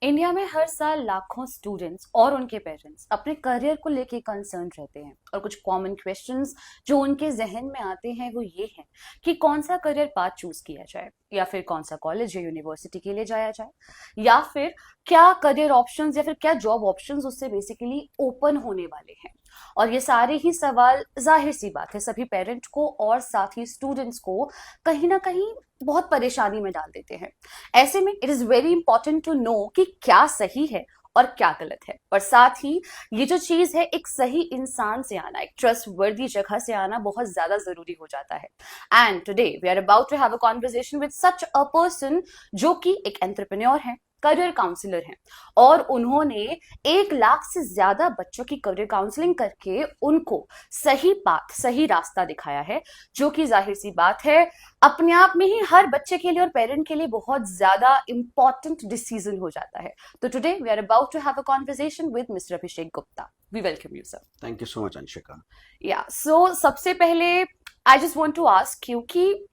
India में हर साल लाखों स्टूडेंट्स और उनके पेरेंट्स अपने करियर को लेके कंसर्न रहते हैं और कुछ कॉमन क्वेश्चंस जो उनके जहन में आते हैं वो ये हैं कि कौन सा करियर पाथ चूज किया जाए या फिर कौन सा कॉलेज या यूनिवर्सिटी के लिए जाया जाए या फिर क्या करियर ऑप्शंस या फिर क्या जॉब ऑप्शंस उससे बेसिकली ओपन होने वाले हैं। और ये सारे ही सवाल जाहिर सी बात है सभी पेरेंट्स को और साथ ही स्टूडेंट्स को कहीं ना कहीं बहुत परेशानी में डाल देते हैं। ऐसे में it is very important to know कि क्या सही है और क्या गलत है, और साथ ही ये जो चीज है एक सही इंसान से आना, एक ट्रस्ट वर्दी जगह से आना बहुत ज्यादा जरूरी हो जाता है। And today we are about to have a conversation with such a person जो कि एक एंटरप्रेन्योर है, करियर काउंसलर हैं, और उन्होंने 1 लाख से ज्यादा बच्चों की करियर काउंसलिंग करके उनको सही पाथ सही रास्ता दिखाया है, जो कि जाहिर सी बात है अपने आप में ही हर बच्चे के लिए और पेरेंट के लिए बहुत ज्यादा इंपॉर्टेंट डिसीजन हो जाता है। तो today we are about to have a conversation with mister Abhishek Gupta. We welcome you sir. Thank you so much, Anshika. या सो सबसे पहले I just want to ask you कि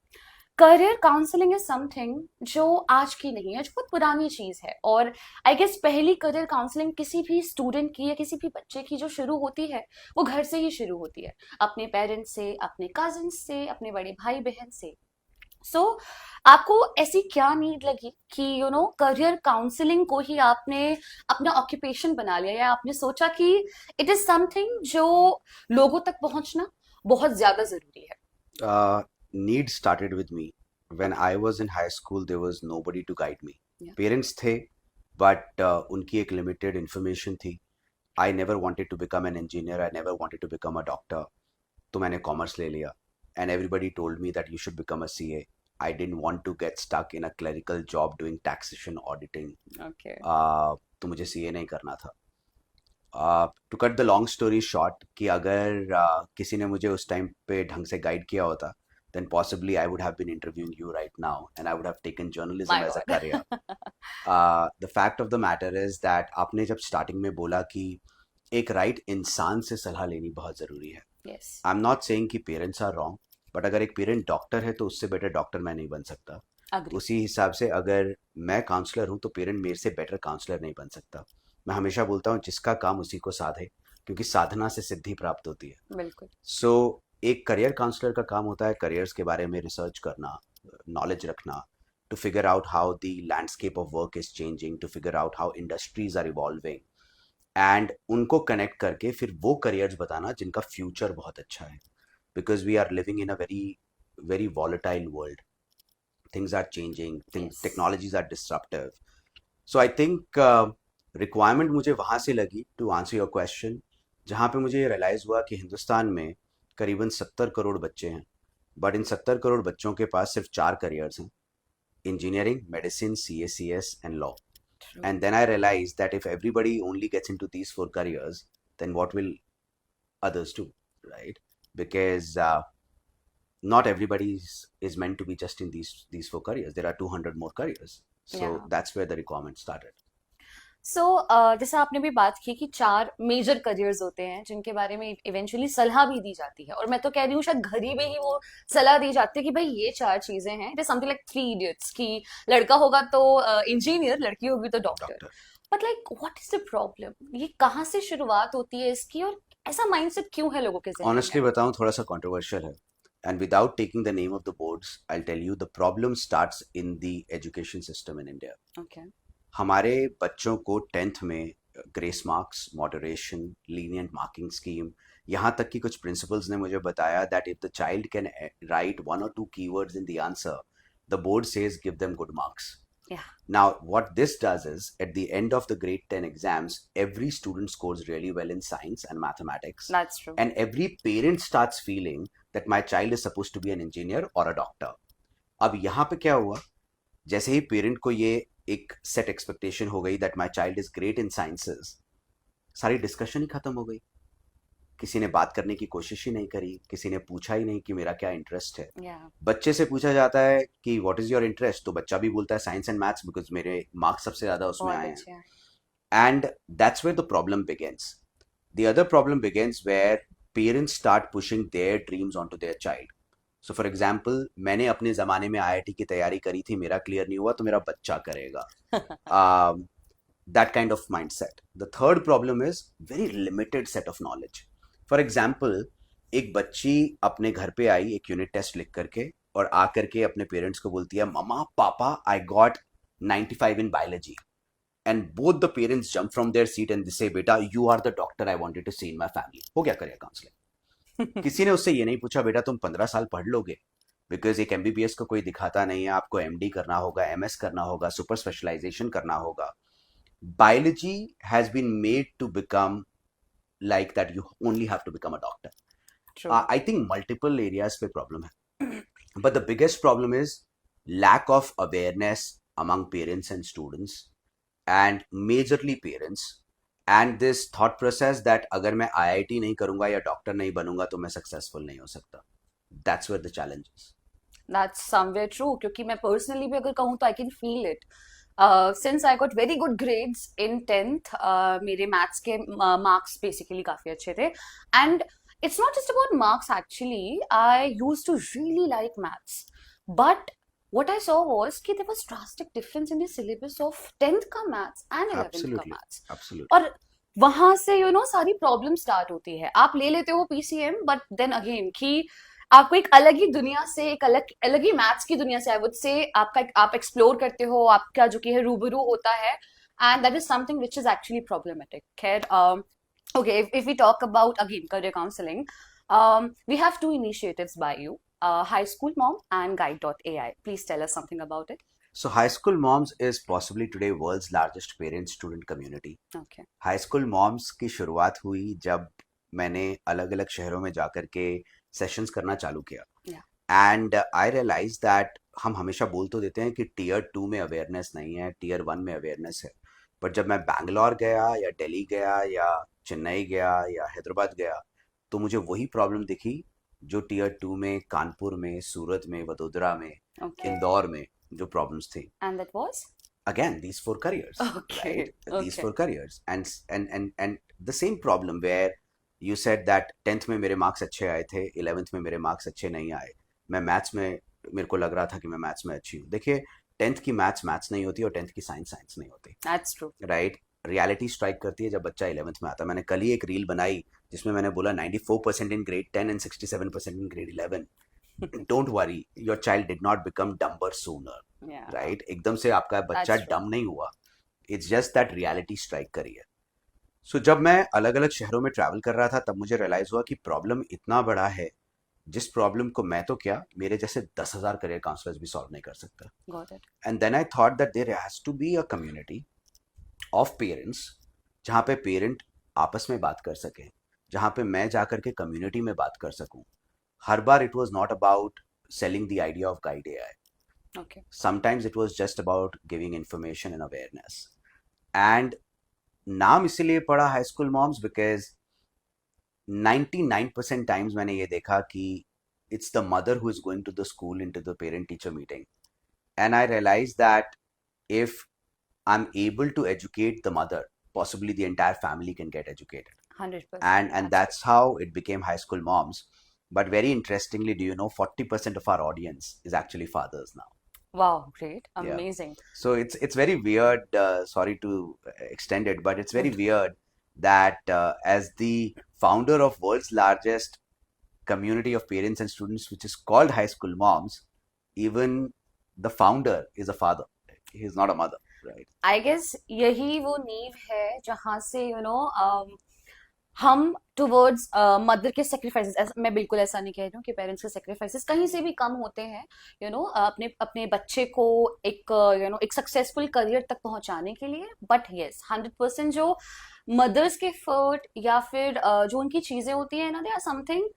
करियर काउंसलिंग इज समथिंग जो आज की नहीं है, जो बहुत पुरानी चीज है, और आई गेस पहली करियर काउंसलिंग किसी भी स्टूडेंट की या किसी भी बच्चे की जो शुरू होती है वो घर से ही शुरू होती है, अपने पेरेंट्स से, अपने कजिन से, अपने बड़े भाई बहन से। सो आपको ऐसी क्या नीड लगी कि करियर काउंसलिंग को ही आपने अपना ऑक्यूपेशन बना लिया, या आपने सोचा कि इट इज समथिंग जो लोगों तक पहुंचना बहुत ज्यादा जरूरी है। Need started with me. When I was in high school, there was nobody to guide me. Yeah. Parents थे, but उनकी एक limited information थी. I never wanted to become an engineer. I never wanted to become a doctor. तो मैंने commerce ले लिया. And everybody told me that you should become a CA. I didn't want to get stuck in a clerical job doing taxation auditing. Okay. तो मुझे CA नहीं करना था. To cut the long story short कि अगर किसी ने मुझे उस टाइम पे ढंग से गाइड किया होता then possibly I would have been interviewing you right now and I would have taken journalism My as a God. career. The fact of the matter is that आपने जब स्टार्टिंग में बोला कि एक राइट इंसान से सलाह लेनी बहुत ज़रूरी है. Yes. I am not saying कि पेरेंट्स आर रॉन्ग, बट अगर एक पेरेंट डॉक्टर है तो उससे बेटर डॉक्टर मैं नहीं बन सकता. Agree. उसी हिसाब से अगर मैं काउंसलर हूँ तो पेरेंट मेरे से बेटर काउंसलर नहीं बन सकता. मैं हमेशा बोलता हूँ जिसका काम उसी को साधे, क्योंकि साधना से सिद्धि प्राप्त होती है. बिल्कुल। सो एक करियर काउंसलर का काम होता है करियर्स के बारे में रिसर्च करना, नॉलेज रखना, to figure out how the landscape of work is changing, to figure out how industries are evolving, and उनको कनेक्ट करके फिर वो करियर्स बताना जिनका फ्यूचर बहुत अच्छा है. Because we are living in a very very volatile world. Things are changing, Yes. technologies are disruptive. So I think requirement मुझे वहाँ से लगी टू आंसर योर क्वेश्चन, जहाँ पे मुझे ये रियलाइज़ हुआ कि हिंदुस्तान में करीबन 70 करोड़ बच्चे हैं, बट इन 70 करोड़ बच्चों के पास सिर्फ 4 करियर्स हैं: engineering, medicine, CA, CS and law. True. And then I realise that if everybody only gets into these 4 careers, then what will others do, right? Because not everybody is meant to be just in these 4 careers. There are 200 more careers. So Yeah. that's where the requirement started. सो जैसा आपने भी बात की कि 4 major careers होते हैं जिनके बारे में इवेंचुअली सलाह भी दी जाती है, और मैं तो कह रही हूँ शायद घर ही में ही वो सलाह दी जाती है कि भाई ये 4 चीजें हैं। It is something like 3 idiots कि लड़का होगा तो इंजीनियर, लड़की होगी तो doctor. Doctor. But like what is the problem, ये कहाँ से शुरुआत होती है इसकी, और ऐसा माइंडसेट क्यों है लोगों के जहन में? Honestly बताऊं थोड़ा सा controversial है. And without taking the name of the boards, I'll tell you the problem starts in the education system in India. Okay. हमारे बच्चों को 10th में grace marks, moderation, lenient marking scheme, यहाँ तक कि कुछ प्रिंसिपल्स ने मुझे बताया that if the child can write 1 or 2 keywords in the answer, the board says give them good marks. Yeah. Now, what this does is, at the end of the grade 10 exams, every student scores really well in science and mathematics. That's true. And every parent starts feeling that my child is supposed to be an engineer or a doctor. अब यहाँ पे क्या हुआ, जैसे ही parent को ये एक set expectation हो गई that my child is great in sciences, सारी डिस्कशन ही खत्म हो गई. किसी ने बात करने की कोशिश ही नहीं करी, किसी ने पूछा ही नहीं कि मेरा क्या इंटरेस्ट है. Yeah. बच्चे से पूछा जाता है कि व्हाट इज योर इंटरेस्ट, तो बच्चा भी बोलता है साइंस एंड मैथ्स बिकॉज मेरे मार्क्स सबसे ज्यादा उसमें बहुत आए हैं. अच्छा। And that's where the problem begins. The other problem begins where parents start pushing their dreams on to their child. So for example, मैंने अपने ज़माने में IIT की तैयारी करी थी, मेरा क्लियर नहीं हुआ तो मेरा बच्चा करेगा. that kind of mindset. The third problem is very limited set of knowledge. For example, एक बच्ची अपने घर पे आई एक यूनिट टेस्ट लिख करके और आ करके अपने पेरेंट्स को बोलती है ममा पापा I got 95 in biology, and both the parents jump from their seat and they say beta you are the doctor I wanted to see in my family. हो गया करियर काउंसलिंग. किसी ने उससे ये नहीं पूछा बेटा तुम 15 साल पढ़ लोगे, बिकॉज एक एमबीबीएस को कोई दिखाता नहीं है, आपको एमडी करना होगा, एमएस करना होगा, सुपर स्पेशलाइजेशन करना होगा. Biology has been made to become like that you only have to become a doctor. True. I think multiple areas पे problem है, but the biggest problem is lack of awareness among parents and students, and majorly parents, and this thought process that अगर मैं IIT नहीं करूँगा या doctor नहीं बनूंगा तो मैं सक्सेसफुल नहीं हो सकता. That's where the challenge is. That's somewhere true क्योंकि मैं personally भी अगर कहूँ तो I can feel it. Since I got very good grades in 10th, मेरे maths के marks basically काफी अच्छे थे, and it's not just about marks actually. I used to really like maths, but what I saw was कि there was drastic difference in the syllabus of 10th का maths and 11th का Absolutely. maths. Absolutely. और वहां से सारी problem start होती है. आप ले लेते हो पीसीएम, बट देन अगेन कि आपको एक अलग ही दुनिया से, एक अलग अलग ही मैथ्स की दुनिया से आई वुड से आप एक्सप्लोर करते हो, आपका जो कि है रूबरू होता है, and that is something which is actually problematic. खैर, okay, if we talk about again career counseling, we have two initiatives by you, High School Mom and Guide.ai. Please tell us something about it. So High School Moms is possibly today world's largest parent student community. Okay. High school moms की शुरुआत हुई जब मैंने अलग अलग शहरों में जाकर के सेशंस करना चालू किया. एंड आई रियलाइज दैट हम हमेशा बोल तो देते हैं कि टीयर 2 में अवेयरनेस नहीं है, टीयर 1 में अवेयरनेस है, बट जब मैं बैंगलोर गया या दिल्ली गया या चेन्नई गया या हैदराबाद गया तो मुझे वही प्रॉब्लम दिखी जो टीयर 2 में कानपुर में, सूरत में, वडोदरा में, Okay. इंदौर में जो प्रॉब्लम्स थी. And that was? Again these 4 careers. Okay. Right, these Okay. 4 careers, and the same problem where you said that 10th में मेरे मार्क्स अच्छे आए थे, 11th में मेरे मार्क्स अच्छे नहीं आए. मैं मैथ्स में, मेरे को लग रहा था कि मैं मैथ्स में अच्छी हूँ. देखिए 10th की मैथ्स नहीं होती और 10th की साइंस नहीं होती. That's true. Right. Reality strike करती है जब बच्चा 11th में आता है. मैंने कल ही एक रील बनाई जिसमें मैंने बोला 94% in grade 10 and 67% in grade 11. Don't worry, your child did not become dumber sooner. Yeah. Right. एकदम से आपका बच्चा That's true. डम नहीं हुआ. It's just that reality strike करी है. सो जब मैं अलग अलग शहरों में ट्रैवल कर रहा था तब मुझे रियलाइज हुआ कि प्रॉब्लम इतना बड़ा है जिस प्रॉब्लम को मैं तो क्या, मेरे जैसे 10,000 करियर काउंसलर्स भी सॉल्व नहीं कर सकता. Got it. And then I thought that there has to be a community of parents जहाँ पे पेरेंट आपस में बात कर सकें, जहाँ पे मैं जाकर के कम्युनिटी में बात कर सकूं. हर बार it was not about selling the idea of Guide AI. Okay. Sometimes it was just about giving information and awareness. And नाम इसीलिए पड़ा high school moms because 99% times मैंने ये देखा कि it's the mother who is going to the school into the parent teacher meeting, and I realized that if I'm able to educate the mother, possibly the entire family can get educated. 100%. And that's how it became High School Moms. But very interestingly, do you know 40% of our audience is actually fathers now? Wow, great. Yeah. Amazing. So it's very weird, sorry to extend it, but it's very weird that as the founder of world's largest community of parents and students, which is called High School Moms, even the founder is a father. He is not a mother, right? I guess यही वो नींव है जहाँ से हम towards mother के sacrifices, मैं बिल्कुल ऐसा नहीं कह रही हूँ कि पेरेंट्स के सेक्रीफाइसेस कहीं से भी कम होते हैं, अपने अपने बच्चे को एक एक सक्सेसफुल करियर तक पहुंचाने के लिए. बट यस, 100% जो मदर्स के एफर्ट या फिर जो उनकी चीजें होती है दे आर समथिंग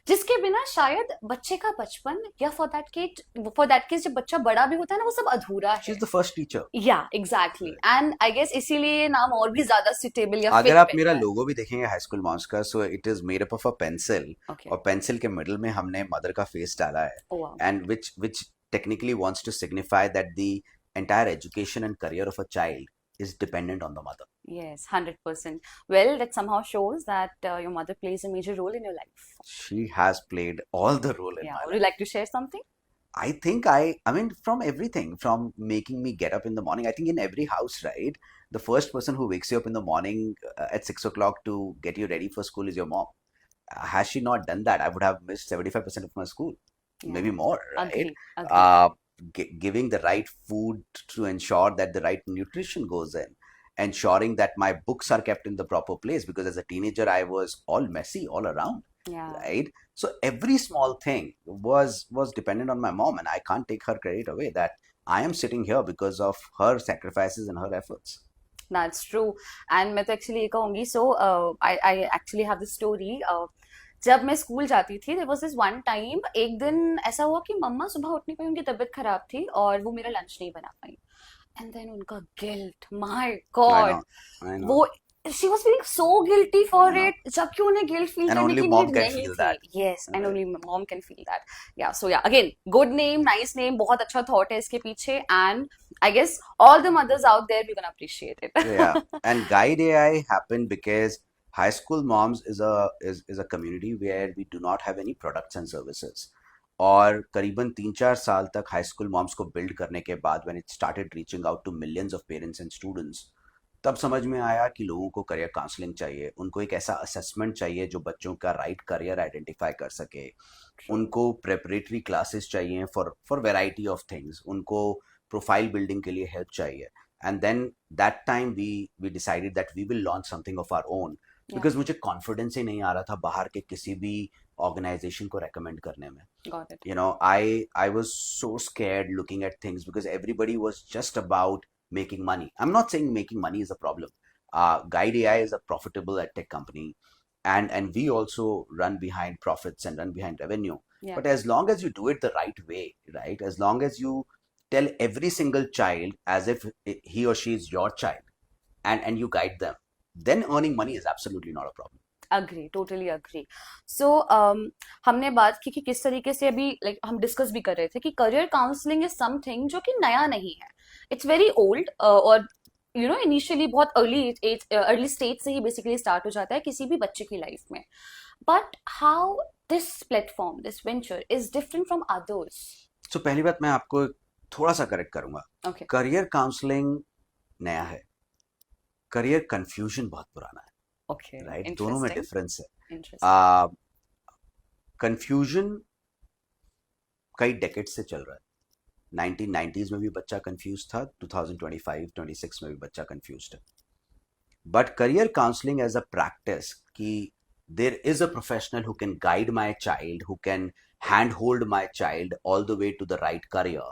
जिसके बिना शायद बच्चे का बचपन या फॉर दैट केस जब बच्चा बड़ा भी होता है वो सब अधूरा है. She's the first teacher. या एग्जैक्टली. एंड आई गेस इसीलिए ये नाम और भी ज्यादा सुटेबल या अगर fit आप बैठता मेरा है. लोगो भी देखेंगे हाई स्कूल मॉम्स का, so it is made up of a pencil, Okay. और पेंसिल के मिडल में हमने मदर का फेस डाला है, Oh, wow. and which technically wants to signify that the entire education and career of a child is dependent on the mother. Yes, 100%. Well, that somehow shows that your mother plays a major role in your life. She has played all the role in Yeah. my Would you life. like to share something? I think I mean, from everything, from making me get up in the morning. I think in every house, right? The first person who wakes you up in the morning at 6 o'clock to get you ready for school is your mom. Has she not done that, I would have missed 75% of my school, maybe Yeah, more, right? agree, agree. Uh, Giving the right food to ensure that the right nutrition goes in, ensuring that my books are kept in the proper place, because as a teenager I was all messy all around, Yeah. right? So every small thing was dependent on my mom, and I can't take her credit away that I am sitting here because of her sacrifices and her efforts. That's true. And मैं तो actually ये कहूँगी, so I actually have this story. जब मैं school जाती थी, there was this one time, एक दिन ऐसा हुआ कि मम्मा सुबह उठ नहीं पाई, उनकी तबीयत खराब थी और वो मेरा लंच नहीं बना पाई। एंड देन उनका guilt, my I God, know, I know, वो she was feeling so guilty I for know. It, जबकि उन्हें गिल्ट फील And करने only की mom नीड can नहीं feel थी। that, yes, and right? Only mom can feel that. Yeah, so yeah, again, good name, nice name, बहुत अच्छा thought है इसके पीछे, and I guess all the mothers out there we can appreciate Yeah, it. and Guide AI happened because high school moms is a community where we do not have any products and services. और करीबन 3-4 साल तक high school moms को build करने के बाद when it started reaching out to millions of parents and students, तब समझ में आया कि लोगों को करियर काउंसलिंग चाहिए, उनको एक ऐसा असेसमेंट चाहिए जो बच्चों का राइट करियर आइडेंटिफाई कर सके, True. उनको प्रेपरेटरी क्लासेस चाहिए for for variety of things, उनको प्रोफाइल बिल्डिंग के लिए हेल्प चाहिए. And then that time we decided that we will launch something of our own, Yeah, because मुझे कॉन्फिडेंस ही नहीं आ रहा था बाहर के किसी भी ऑर्गेनाइजेशन को रेकमेंड करने में. got it. You know, I was so scared looking at things because everybody was just about making money. I'm not saying making money is a problem. Guide AI is a profitable tech company, and we also run behind profits and run behind revenue. Yeah, But as long as you do it the right way, right? As long as you tell every single child as if he or she is your child, and you guide them, then earning money is absolutely not a problem. Agree, totally agree. So हमने बात की कि किस तरीके से, अभी like हम discuss भी कर रहे थे कि करियर काउंसलिंग इज समथिंग जो कि नया नहीं है, इट्स वेरी ओल्ड, और यू नो इनिशियली बहुत अर्ली स्टेज से ही बेसिकली स्टार्ट हो जाता है किसी भी बच्चे की लाइफ में। But how this platform, this venture is different from others? So पहली बात मैं आपको थोड़ा सा करेक्ट करूंगा. ओके, करियर काउंसलिंग नया है, करियर कंफ्यूजन बहुत पुराना है, ओके, राइट? दोनों में इंटरेस्टिंग, डिफरेंस है. इंटरेस्टिंग। कंफ्यूजन कई डेकेड से चल रहा है. 1990s में भी बच्चा कंफ्यूज था, 2025-26 में भी बच्चा कंफ्यूज है. But career counselling as a practice कि there is a professional who can guide my child, who can hand hold my child all the way to the right career,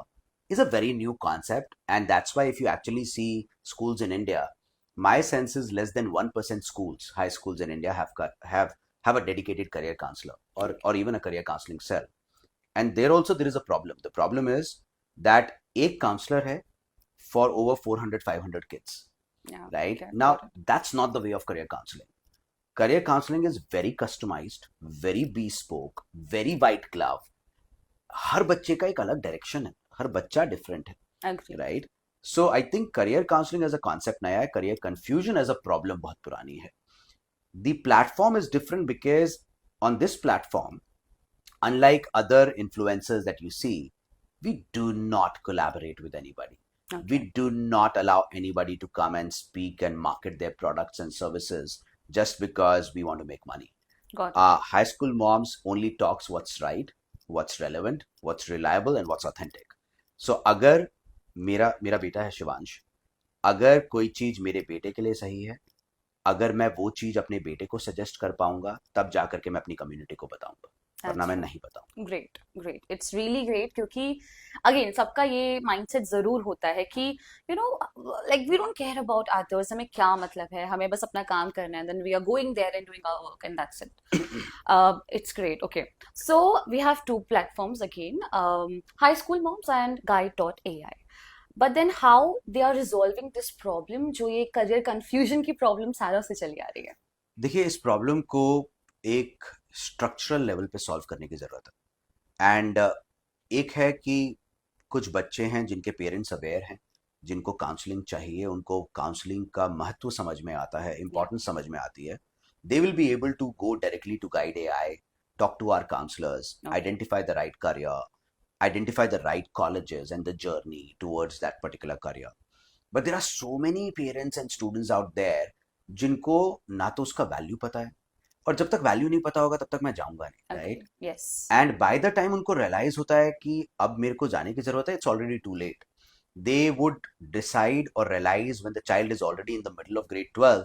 is a very new concept. And that's why if you actually see schools in India, my sense is less than 1% schools, high schools in India have a dedicated career counselor, or even a career counseling cell. And there is a problem. The problem is that एक counselor है for over 400-500 kids, Yeah, right? okay, Now got it. that's not the way of career counseling. Career counseling is very customized, very bespoke, very white glove. हर बच्चे का एक अलग direction है, हर बच्चा different है, agree. Right? So I think career counselling as a concept नया है, career confusion as a problem बहुत पुरानी है. The platform is different because on this platform, unlike other influencers that you see, we do not collaborate with anybody. Okay, We do not allow anybody to come and speak and market their products and services just because we want to make money. got it. High school moms only talks what's right, what's relevant, what's reliable, and what's authentic. So अगर मेरा बेटा है शिवांश, अगर कोई चीज मेरे बेटे के लिए सही है, अगर मैं वो चीज अपने बेटे को सजेस्ट कर पाऊंगा, तब जाकर के मैं अपनी कम्युनिटी को बताऊंगा, वरना मैं अच्छा, नहीं बताऊंगा. Great, great, it's really great, क्योंकि अगेन सबका ये माइंडसेट जरूर होता है कि you know, like we don't care about others, हमें क्या मतलब है, हमें बस अपना काम करना है, then we are going there and doing our work and that's it. It's great. Okay, so we have two platforms again, high school moms and guide.ai, but then how they are resolving this problem, जो ये career confusion की problem सालों से चली आ रही है? देखिए, इस प्रॉब्लम को एक स्ट्रक्चरल लेवल पे सॉल्व करने की ज़रूरत है. एंड एक है कि कुछ बच्चे हैं जिनके पेरेंट्स अवेयर हैं, जिनको काउंसलिंग चाहिए, उनको काउंसलिंग का महत्व समझ में आता है, या, इंपॉर्टेंस समझ में आती है. They will be able to go directly to guide AI, talk to our counselors, okay, identify the right career, identify the right colleges and the journey towards that particular career. But there are so many parents and students out there जिनको ना तो उसका value पता है, और जब तक value नहीं पता होगा तब तक मैं जाऊंगा नहीं, Agree. Right? Yes. And by the time उनको रियलाइज होता है कि अब मेरे को जाने की जरूरत है, it's already too late. They would decide और realise when the child is already in the middle of grade 12,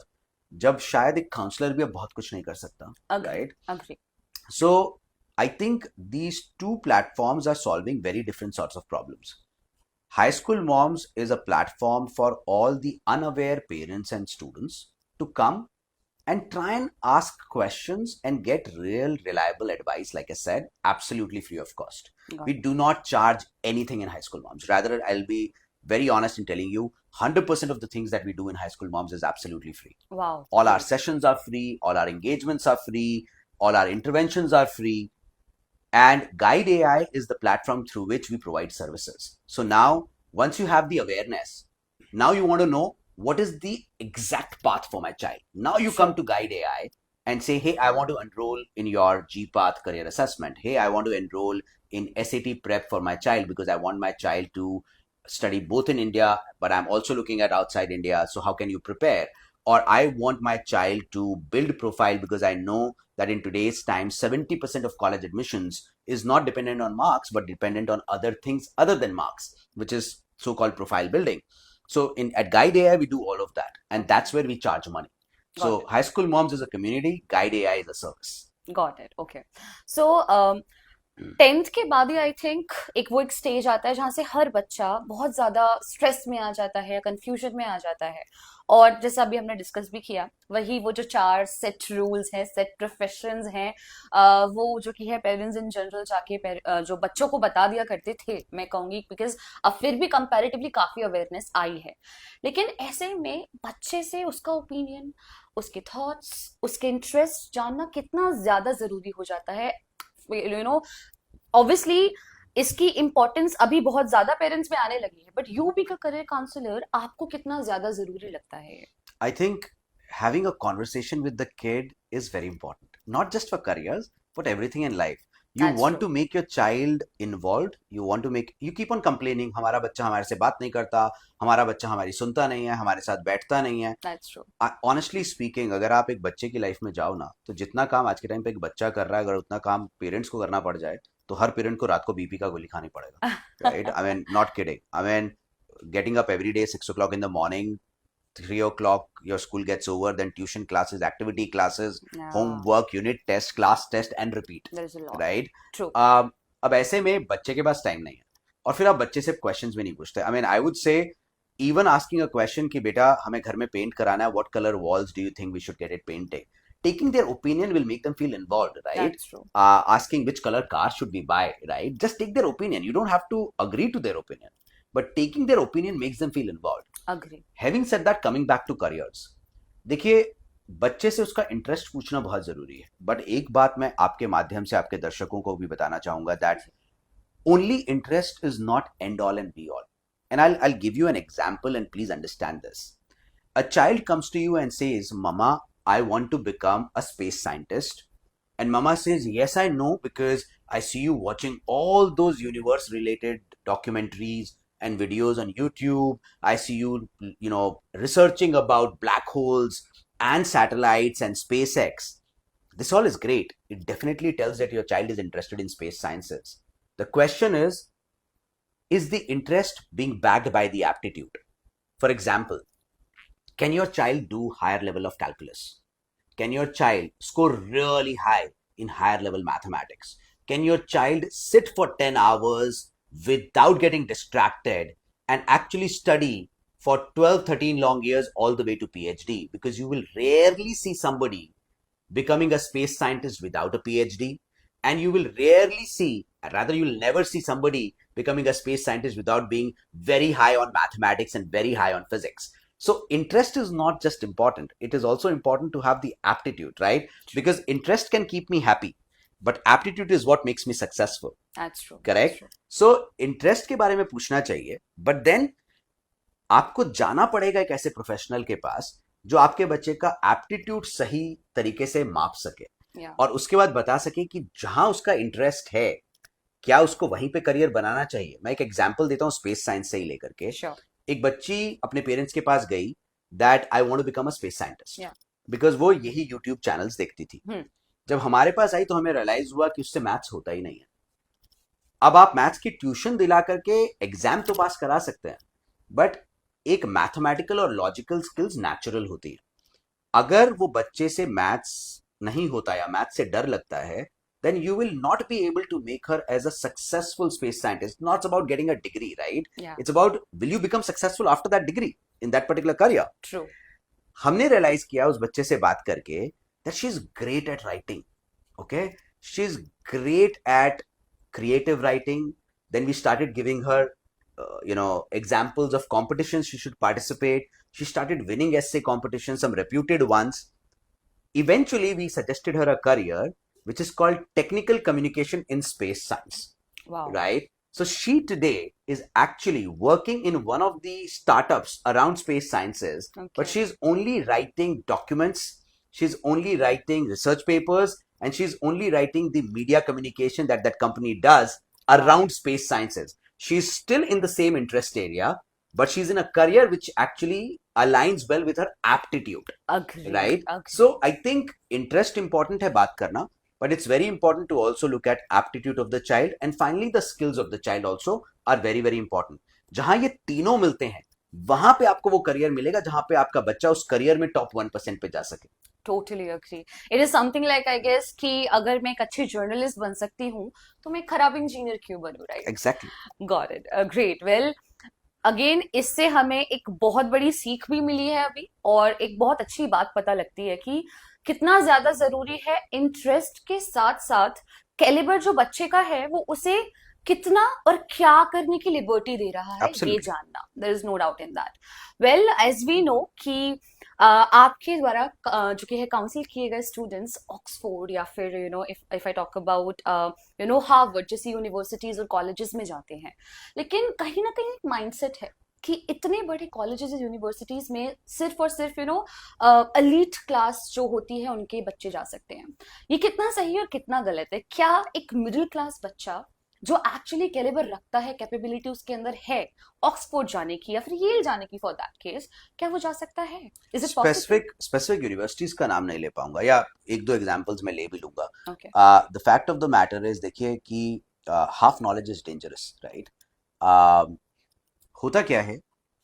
जब शायद एक काउंसलर भी अब बहुत कुछ नहीं कर सकता, Agree. Right? Agree. So I think these two platforms are solving very different sorts of problems. High School Moms is a platform for all the unaware parents and students to come and try and ask questions and get real, reliable advice, like I said, absolutely free of cost. Got We it. do not charge anything in High School Moms. Rather, I'll be very honest in telling you, 100% of the things that we do in High School Moms is absolutely free. Wow. All our Great. sessions are free, all our engagements are free, all our interventions are free. And Guide AI is the platform through which we provide services. So now, once you have the awareness, now you want to know what is the exact path for my child. Now you come to Guide AI and say, hey, I want to enroll in your GPath career assessment. Hey, I want to enroll in SAT prep for my child because I want my child to study both in India, but I'm also looking at outside India. So how can you prepare? Or I want my child to build profile because I know that in today's time, 70% of college admissions is not dependent on marks, but dependent on other things other than marks, which is so-called profile building. So at Guide AI, we do all of that. And that's where we charge money. Got So it. High School Moms is a community, Guide AI is a service. Got it. Okay. So 10th के बाद ही I think एक वो एक stage आता है जहां से हर बच्चा बहुत ज्यादा स्ट्रेस में आ जाता है, कंफ्यूजन में आ जाता है. और जैसा अभी हमने डिस्कस भी किया, वही वो जो 4 सेट रूल्स हैं, सेट प्रोफेशंस हैं, वो जो कि है पेरेंट्स इन जनरल जाके जो बच्चों को बता दिया करते थे, मैं कहूंगी, बिकॉज अब फिर भी कंपैरेटिवली काफी अवेयरनेस आई है. लेकिन ऐसे में बच्चे से उसका ओपिनियन, उसके थॉट्स, उसके इंटरेस्ट जानना कितना ज्यादा जरूरी हो जाता है. यू नो, ऑब्वियसली इसकी इम्पोर्टेंस अभी बहुत ज्यादा पेरेंट्स में आने लगी है, बट यू बी का करियर काउंसलर आपको कितना ज्यादा जरूरी लगता है? I think having a conversation with the kid is very important, not just for careers, but everything in life. You That's want true. to make your child involved. You keep on complaining, हमारा बच्चा हमारे से बात नहीं करता, हमारा बच्चा हमारी सुनता नहीं है, हमारे साथ बैठता नहीं है. That's true. Honestly speaking, अगर आप एक बच्चे की लाइफ में जाओ ना, तो जितना काम आज के टाइम पे एक बच्चा कर रहा है, अगर उतना काम पेरेंट्स को करना पड़ जाए, तो हर पेरेंट को रात को बीपी का गोली खानी पड़ेगा, right? I mean, not kidding. I mean, getting up every day 6 o'clock in the morning, 3 o'clock your school gets over, then tuition classes, activity classes, Yeah, homework, unit test, class test and repeat, there's a lot. right? True. अब ऐसे में बच्चे के पास time नहीं है, और फिर आप बच्चे से क्वेश्चंस भी नहीं पूछते. I mean, I would say even asking a question कि बेटा हमें घर में पेंट कराना है, what colour walls do you think we should get it painted, taking their opinion will make them feel involved, right? That's true. Asking which color car should we buy, right? Just take their opinion. You don't have to agree to their opinion, but taking their opinion makes them feel involved. Agree. Having said that, coming back to careers, देखिए, बच्चे से उसका interest पूछना बहुत जरूरी है, but एक बात मैं आपके माध्यम से आपके दर्शकों को भी बताना चाहूंगा, that only interest is not end all and be all. And I'll give you an example and please understand this. A child comes to you and says, Mama, I want to become a space scientist. And Mama says, yes, I know, because I see you watching all those universe related documentaries and videos on YouTube. I see you, researching about black holes and satellites and SpaceX. This all is great. It definitely tells that your child is interested in space sciences. The question is the interest being backed by the aptitude? For example, can your child do higher level of calculus? Can your child score really high in higher level mathematics? Can your child sit for 10 hours without getting distracted and actually study for 12, 13 long years all the way to PhD? Because you will rarely see somebody becoming a space scientist without a PhD, and you will rarely see, rather you will never see somebody becoming a space scientist without being very high on mathematics and very high on physics. So interest is not just important, it is also important to have the aptitude, right? Because interest can keep me happy, but aptitude is what makes me successful. That's true. Correct? That's true. So interest के बारे में पूछना चाहिए, but then आपको जाना पड़ेगा एक ऐसे प्रोफेशनल के पास जो आपके बच्चे का एप्टीट्यूड सही तरीके से माप सके, Yeah. और उसके बाद बता सके कि जहां उसका इंटरेस्ट है क्या उसको वहीं पे करियर बनाना चाहिए? मैं एक एग्जांपल देता हूँ स्पेस साइंस से ही लेकर के। श्योर। एक बच्ची अपने पेरेंट्स के पास गई that I want to become a space scientist, या बिकॉज वो यही यूट्यूब चैनल्स देखती थी। हम्म जब हमारे पास आई तो हमें रियलाइज हुआ कि उससे मैथ्स होता ही नहीं है। अब आप मैथ्स की ट्यूशन दिला करके एग्जाम तो पास करा सकते हैं, बट एक मैथमेटिकल और लॉजिकल स्किल्स नेचुरल होती है। अगर वो बच्चे से मैथ्स नहीं होता या मैथ्स से डर लगता है, then you will not be able to make her as a successful space scientist. Not about getting a degree, right? या It's about will you become successful after that degree in that particular career. True. हमने realise किया उस बच्चे से बात करके that she is great at writing. Okay, she is great at creative writing. Then we started giving her examples of competitions she should participate. She started winning essay competitions, some reputed ones. Eventually we suggested her a career which is called technical communication in space science, wow. right? So she today is actually working in one of the startups around space sciences, but okay. she's only writing documents, she's only writing research papers, and she's only writing the media communication that that company does wow. around space sciences. She's still in the same interest area, but she's in a career which actually aligns well with her aptitude, agreed right? Agreed. So I think interest important है बात करना, but it's very important to also look at aptitude of the child, and finally the skills of the child also are very very important. जहां ये तीनों मिलते हैं वहां पे आपको वो करियर मिलेगा जहां पे आपका बच्चा उस करियर में टॉप 1% पे जा सके। Totally agree. It is something like I guess कि अगर मैं एक अच्छी जर्नलिस्ट बन सकती हूँ तो मैं एक खराब इंजीनियर क्यों बनूं, right? Exactly. Got it. Great. Well, again इससे हमें एक बहुत बड़ी सीख भी मिली है अभी, और एक बहुत अच्छी बात पता लगती है कि कितना ज्यादा जरूरी है इंटरेस्ट के साथ साथ कैलिबर जो बच्चे का है वो उसे कितना और क्या करने की लिबर्टी दे रहा है, ये Absolutely. जानना। There is no doubt in that. Well, as we know कि आपके द्वारा जो कि है काउंसिल किए गए स्टूडेंट्स ऑक्सफोर्ड या फिर if I talk about Harvard जैसी यूनिवर्सिटीज और कॉलेजेस में जाते हैं, लेकिन कहीं ना कहीं एक माइंडसेट है कि इतने बड़े कॉलेजेस यूनिवर्सिटीज में सिर्फ और सिर्फ एलीट क्लास जो होती है उनके बच्चे जा सकते हैं। ये कितना सही और कितना गलत है? क्या एक मिडिल क्लास बच्चा जो एक्चुअली कैलिबर रखता है, कैपेबिलिटी उसके अंदर है ऑक्सफोर्ड जाने की या फिर येल जाने की फॉर दैट केस, क्या वो जा सकता है? Is it possible? Specific universities का नाम नहीं ले पाऊंगा, या एक दो एग्जांपल्स मैं ले भी लूंगा। Okay. The fact of the matter is, देखिए कि half knowledge is dangerous, right? होता क्या है,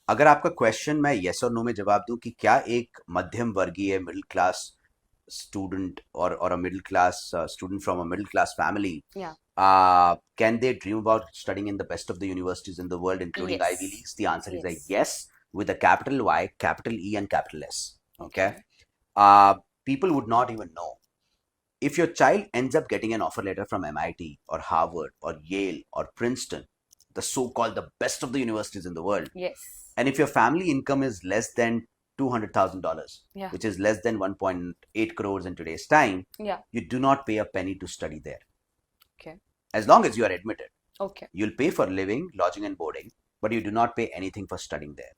अगर आपका क्वेश्चन मैं यस और नो में जवाब दूं कि क्या एक मध्यम वर्गीय middle class student or a middle class student from a middle class family, Yeah. can they dream about studying in the best of the universities in the world, including Yes. Ivy Leagues? The answer is a Yes. yes, with a capital Y, capital E, and capital S. Okay. Okay. People would not even know. If your child ends up getting an offer letter from MIT or Harvard or Yale or Princeton, the so-called the best of the universities in the world, Yes. and if your family income is less than $200,000, Yeah. which is less than 1.8 crores in today's time, Yeah. you do not pay a penny to study there. Okay. As long as you are admitted, Okay. you'll pay for living, lodging, and boarding, but you do not pay anything for studying there.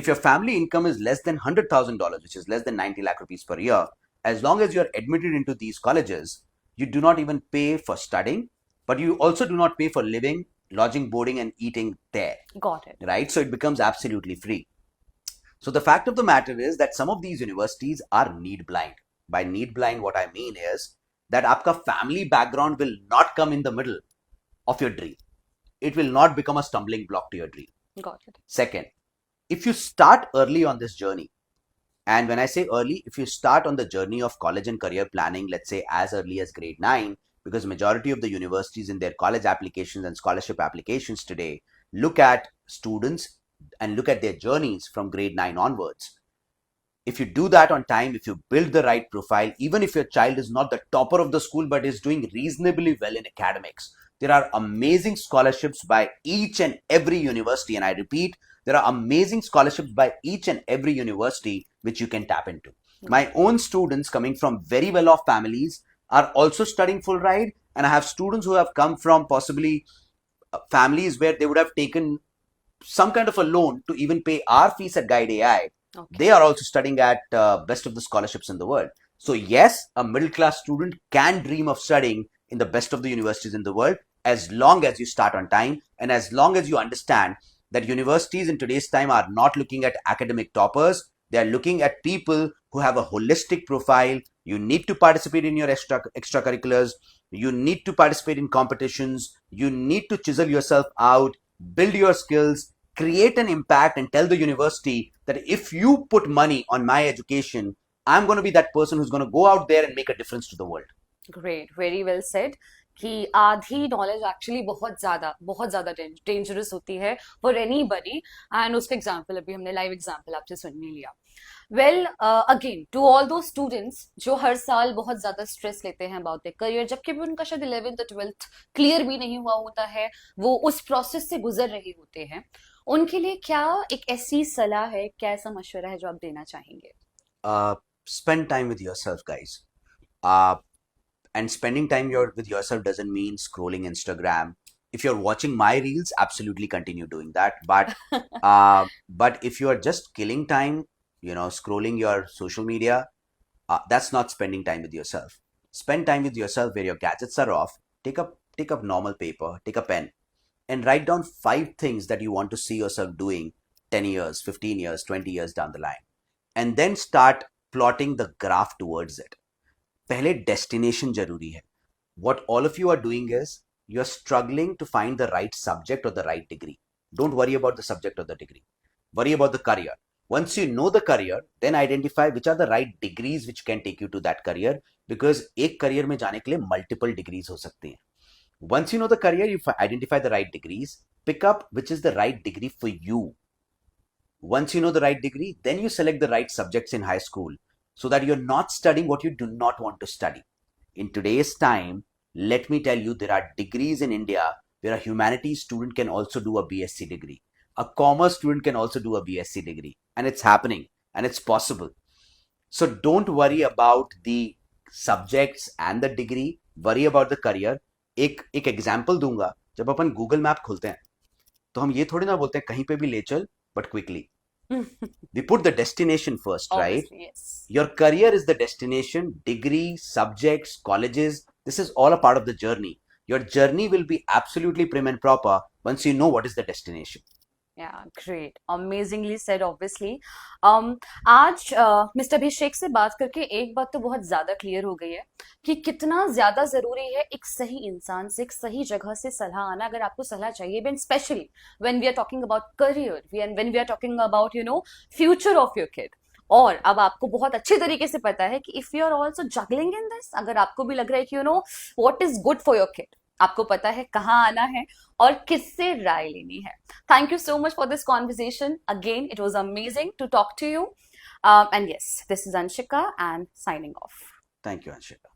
If your family income is less than $100,000, which is less than 90 lakh rupees per year, as long as you are admitted into these colleges, you do not even pay for studying, but you also do not pay for living, lodging, boarding, and eating there. Got it. Right? So it becomes absolutely free. So the fact of the matter is that some of these universities are need blind. By need blind, what I mean is that आपका family background will not come in the middle of your dream. It will not become a stumbling block to your dream. Got it. Second, if you start early on this journey, and when I say early, if you start on the journey of college and career planning, let's say as early as grade 9, because majority of the universities in their college applications and scholarship applications today look at students and look at their journeys from grade 9 onwards. If you do that on time, if you build the right profile, even if your child is not the topper of the school but is doing reasonably well in academics, there are amazing scholarships by each and every university. And I repeat, there are amazing scholarships by each and every university which you can tap into. My own students coming from very well off families are also studying full ride, and I have students who have come from possibly families where they would have taken some kind of a loan to even pay our fees at Guide AI. Okay. They are also studying at best of the scholarships in the world. So yes, a middle class student can dream of studying in the best of the universities in the world, as long as you start on time and as long as you understand that universities in today's time are not looking at academic toppers. They are looking at people who have a holistic profile. You need to participate in your extracurriculars. You need to participate in competitions. You need to chisel yourself out, build your skills, create an impact, and tell the university that if you put money on my education, I'm going to be that person who's going to go out there and make a difference to the world. Great, very well said कि आधी knowledge actually बहुत ज्यादा dangerous होती है for anybody. And उसका example अभी हमने live example आपसे सुन ही लिया। वेल अगेन टू ऑल दो स्टूडेंट्स जो हर साल बहुत ज्यादा स्ट्रेस लेते हैं अबाउट देयर करियर, जबकि भी उनका शायद 11th 12th क्लियर भी नहीं हुआ होता है, वो उस प्रोसेस से गुजर रहे होते हैं, उनके लिए क्या एक ऐसी सलाह है, क्या ऐसा मशवरा है जो आप देना चाहेंगे? Spend time with yourself, guys. Uh, and spending time with yourself doesn't mean scrolling Instagram. If you're watching my reels, absolutely continue doing that. But if you are just killing time, scrolling your social media, that's not spending time with yourself. Spend time with yourself where your gadgets are off. Take up normal paper, take a pen, and write down 5 things that you want to see yourself doing 10 years, 15 years, 20 years down the line. And then start plotting the graph towards it. पहले destination जरूरी है. What all of you are doing is you're struggling to find the right subject or the right degree. Don't worry about the subject or the degree. Worry about the career. Once you know the career, then identify which are the right degrees which can take you to that career, because एक career में जाने के लिए multiple degrees हो सकती हैं. Once you know the career, you identify the right degrees, pick up which is the right degree for you. Once you know the right degree, then you select the right subjects in high school so that you're not studying what you do not want to study. In today's time, let me tell you, there are degrees in India where a humanities student can also do a BSc degree. A commerce student can also do a BSc degree. And it's happening and it's possible. So don't worry about the subjects and the degree. Worry about the career. एक example दूंगा, जब अपन Google map खोलते हैं तो हम ये थोड़ी ना बोलते हैं कहीं पे भी ले चल, but quickly. We put the destination first, right? Obviously, yes. Your career is the destination, degree, subjects, colleges. This is all a part of the journey. Your journey will be absolutely prim and proper once you know what is the destination. Yeah, great. Amazingly said, obviously. आज mister अभिषेक से बात करके एक बात तो बहुत ज्यादा clear हो गई है कि कितना ज्यादा जरूरी है एक सही इंसान से, एक सही जगह से सलाह आना, अगर आपको सलाह चाहिए, but specially when we are talking about career, when we are talking about future of your kid. और अब आपको बहुत अच्छे तरीके से पता है कि if you are also juggling in this, अगर आपको भी लग रहा है कि what is good for your kid, आपको पता है कहाँ आना है और किससे राय लेनी है। Thank you so much for this conversation again, it was amazing to talk to you, and yes, this is Anshika and signing off. Thank you, Anshika.